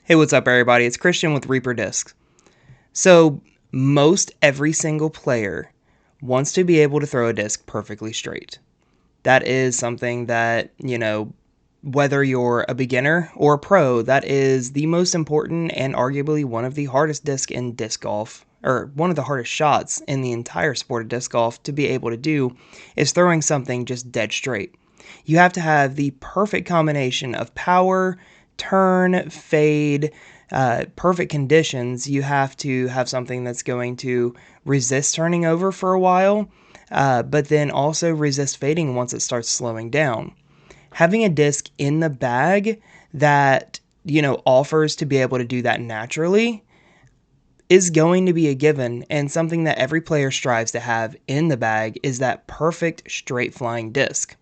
Hey, what's up, everybody? It's Christian with Reaper Discs. So, most every single player wants to be able to throw a disc perfectly straight. That is something that, whether you're a beginner or a pro, that is the most important and arguably one of the hardest discs in disc golf, or one of the hardest shots in the entire sport of disc golf to be able to do, is throwing something just dead straight. You have to have the perfect combination of power, turn, fade, perfect conditions. You have to have something that's going to resist turning over for a while, but then also resist fading once it starts slowing down. Having a disc in the bag that, offers to be able to do that naturally is going to be a given, and something that every player strives to have in the bag is that perfect straight flying disc.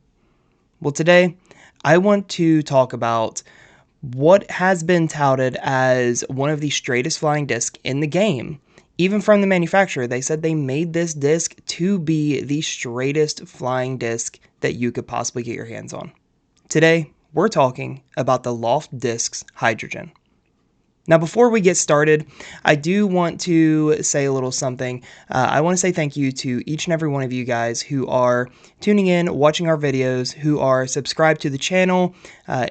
Well, today I want to talk about what has been touted as one of the straightest flying discs in the game. Even from the manufacturer, they said they made this disc to be the straightest flying disc that you could possibly get your hands on. Today, we're talking about the Loft Discs Hydrogen. Now, before we get started, I do want to say a little something. I want to say thank you to each and every one of you guys who are tuning in, watching our videos, who are subscribed to the channel,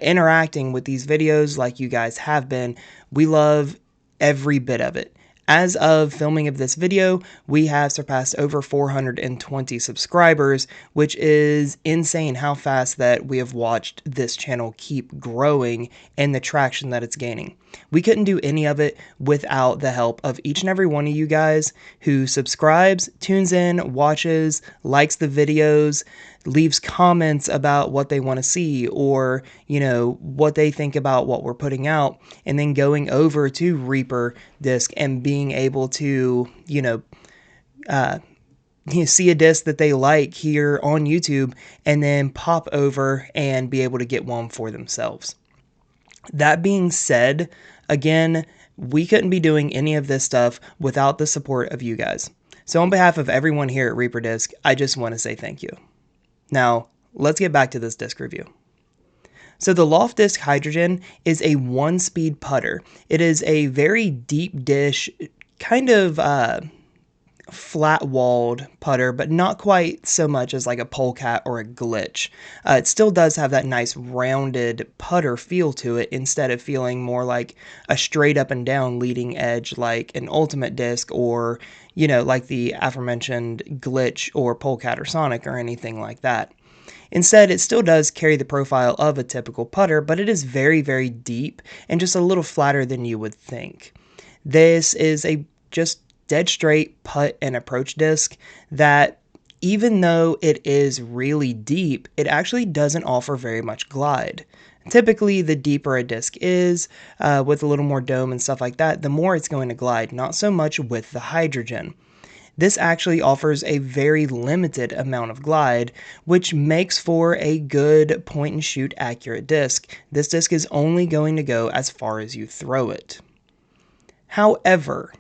interacting with these videos like you guys have been. We love every bit of it. As of filming of this video, we have surpassed over 420 subscribers, which is insane how fast that we have watched this channel keep growing and the traction that it's gaining. We couldn't do any of it without the help of each and every one of you guys who subscribes, tunes in, watches, likes the videos, leaves comments about what they want to see or, what they think about what we're putting out, and then going over to Reaper Disc and being able to, see a disc that they like here on YouTube and then pop over and be able to get one for themselves. That being said, again, we couldn't be doing any of this stuff without the support of you guys. So on behalf of everyone here at Reaper Disc, I just want to say thank you. Now, let's get back to this disc review. So the Loft Disc Hydrogen is a one-speed putter. It is a very deep dish, kind of flat-walled putter, but not quite so much as like a polecat or a glitch. It still does have that nice rounded putter feel to it instead of feeling more like a straight up and down leading edge like an ultimate disc or, like the aforementioned glitch or polecat or sonic or anything like that. Instead, it still does carry the profile of a typical putter, but it is very, very deep and just a little flatter than you would think. This is a just dead straight putt and approach disc that, even though it is really deep, it actually doesn't offer very much glide. Typically, the deeper a disc is, with a little more dome and stuff like that, the more it's going to glide, not so much with the hydrogen. This actually offers a very limited amount of glide, which makes for a good point and shoot accurate disc. This disc is only going to go as far as you throw it. However,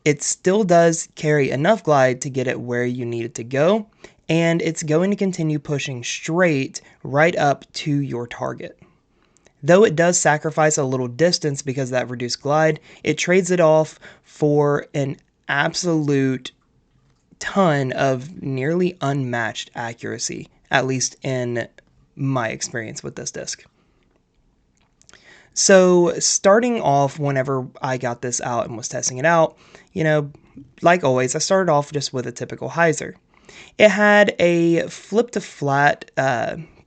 it still does carry enough glide to get it where you need it to go, and it's going to continue pushing straight right up to your target. Though it does sacrifice a little distance because of that reduced glide, it trades it off for an absolute ton of nearly unmatched accuracy, at least in my experience with this disc. So starting off, whenever I got this out and was testing it out, like always, I started off just with a typical hyzer. It had a flip to flat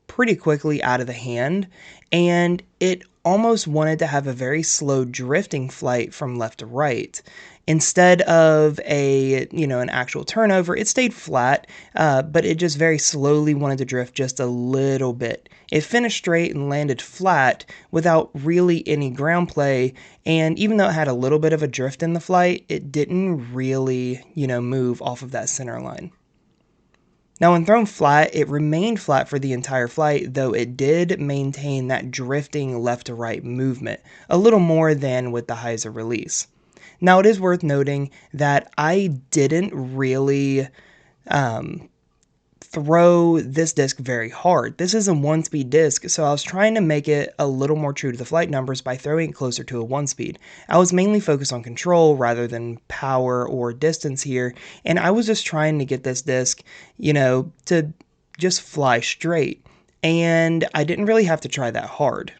pretty quickly out of the hand, and it almost wanted to have a very slow drifting flight from left to right. Instead of an actual turnover, it stayed flat, but it just very slowly wanted to drift just a little bit. It finished straight and landed flat without really any ground play, and even though it had a little bit of a drift in the flight, it didn't really, move off of that center line. Now, when thrown flat, it remained flat for the entire flight, though it did maintain that drifting left to right movement, a little more than with the hyzer release. Now, it is worth noting that I didn't really throw this disc very hard. This is a 1-speed disc, so I was trying to make it a little more true to the flight numbers by throwing it closer to a 1-speed. I was mainly focused on control rather than power or distance here, and I was just trying to get this disc, to just fly straight, and I didn't really have to try that hard.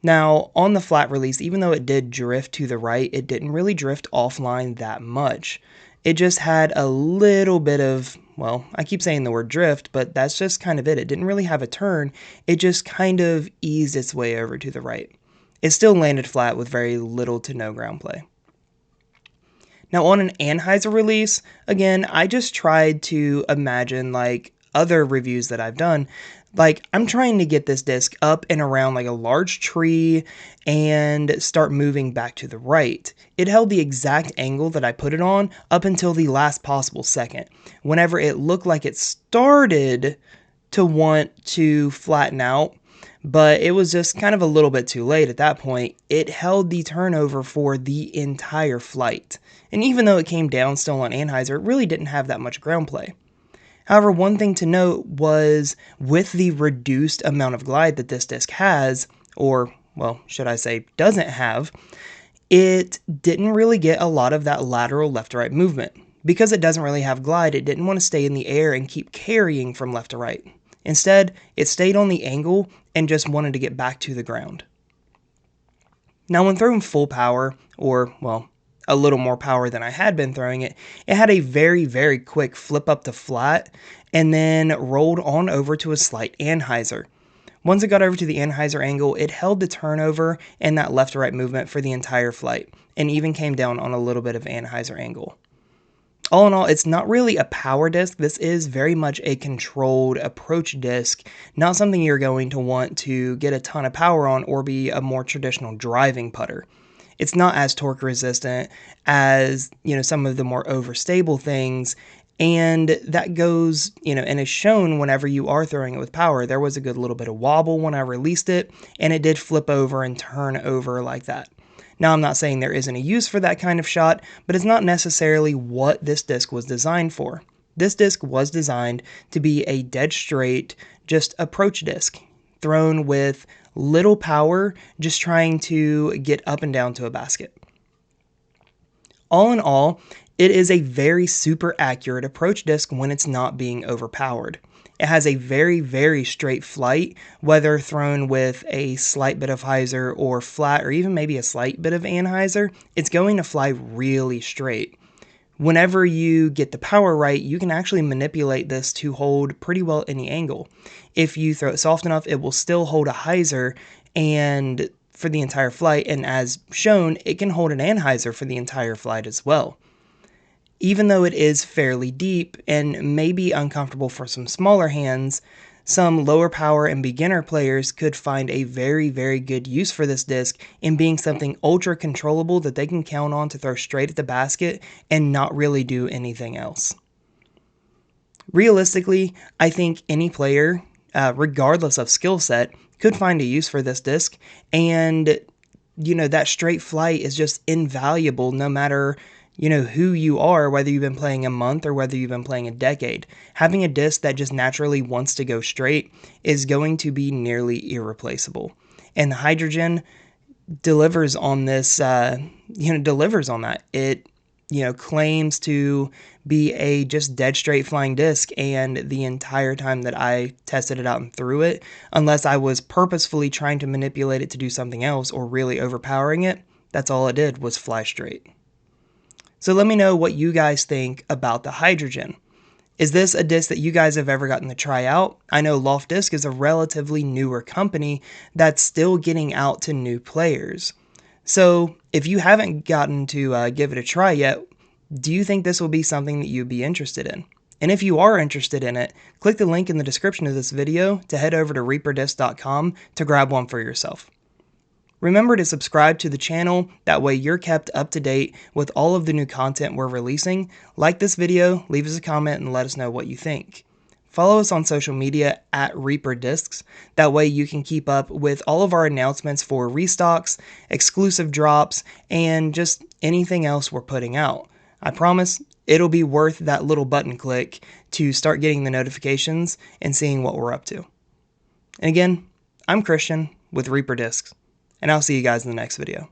Now, on the flat release, even though it did drift to the right, it didn't really drift offline that much. It just had a little bit of, well, I keep saying the word drift, but that's just kind of it. It didn't really have a turn. It just kind of eased its way over to the right. It still landed flat with very little to no ground play. Now, on an Anheuser release, again, I just tried to imagine like other reviews that I've done. Like, I'm trying to get this disc up and around like a large tree and start moving back to the right. It held the exact angle that I put it on up until the last possible second. Whenever it looked like it started to want to flatten out, but it was just kind of a little bit too late at that point, it held the turnover for the entire flight. And even though it came down still on Anheuser, it really didn't have that much ground play. However, one thing to note was with the reduced amount of glide that this disc has, or, well, should I say doesn't have, it didn't really get a lot of that lateral left to right movement. Because it doesn't really have glide, it didn't want to stay in the air and keep carrying from left to right. Instead, it stayed on the angle and just wanted to get back to the ground. Now, when throwing full power, or, well, a little more power than I had been throwing it, it had a very, very quick flip up to flat and then rolled on over to a slight Anheuser. Once it got over to the Anheuser angle, it held the turnover and that left to right movement for the entire flight and even came down on a little bit of Anheuser angle. All in all, it's not really a power disc. This is very much a controlled approach disc, not something you're going to want to get a ton of power on or be a more traditional driving putter. It's not as torque resistant as, some of the more overstable things, and that goes, and is shown whenever you are throwing it with power. There was a good little bit of wobble when I released it, and it did flip over and turn over like that. Now, I'm not saying there isn't a use for that kind of shot, but it's not necessarily what this disc was designed for. This disc was designed to be a dead straight, just approach disc, thrown with little power, just trying to get up and down to a basket. All in all, it is a very super accurate approach disc when it's not being overpowered. It has a very, very straight flight, whether thrown with a slight bit of hyzer or flat or even maybe a slight bit of anhyzer, it's going to fly really straight. Whenever you get the power right, you can actually manipulate this to hold pretty well any angle. If you throw it soft enough, it will still hold a hyzer and for the entire flight, and as shown, it can hold an anhyzer for the entire flight as well. Even though it is fairly deep and may be uncomfortable for some smaller hands, some lower power and beginner players could find a very, very good use for this disc in being something ultra controllable that they can count on to throw straight at the basket and not really do anything else. Realistically, I think any player, regardless of skill set, could find a use for this disc, and that straight flight is just invaluable no matter who you are, whether you've been playing a month or whether you've been playing a decade. Having a disc that just naturally wants to go straight is going to be nearly irreplaceable. And the Hydrogen delivers on this, delivers on that. It, claims to be a just dead straight flying disc, and the entire time that I tested it out and threw it, unless I was purposefully trying to manipulate it to do something else or really overpowering it, that's all it did was fly straight. So let me know what you guys think about the Hydrogen. Is this a disc that you guys have ever gotten to try out? I know Loft Disc is a relatively newer company that's still getting out to new players. So if you haven't gotten to give it a try yet, do you think this will be something that you'd be interested in? And if you are interested in it, click the link in the description of this video to head over to reaperdisc.com to grab one for yourself. Remember to subscribe to the channel, that way you're kept up to date with all of the new content we're releasing. Like this video, leave us a comment, and let us know what you think. Follow us on social media at Reaper Discs, that way you can keep up with all of our announcements for restocks, exclusive drops, and just anything else we're putting out. I promise it'll be worth that little button click to start getting the notifications and seeing what we're up to. And again, I'm Christian with Reaper Discs, and I'll see you guys in the next video.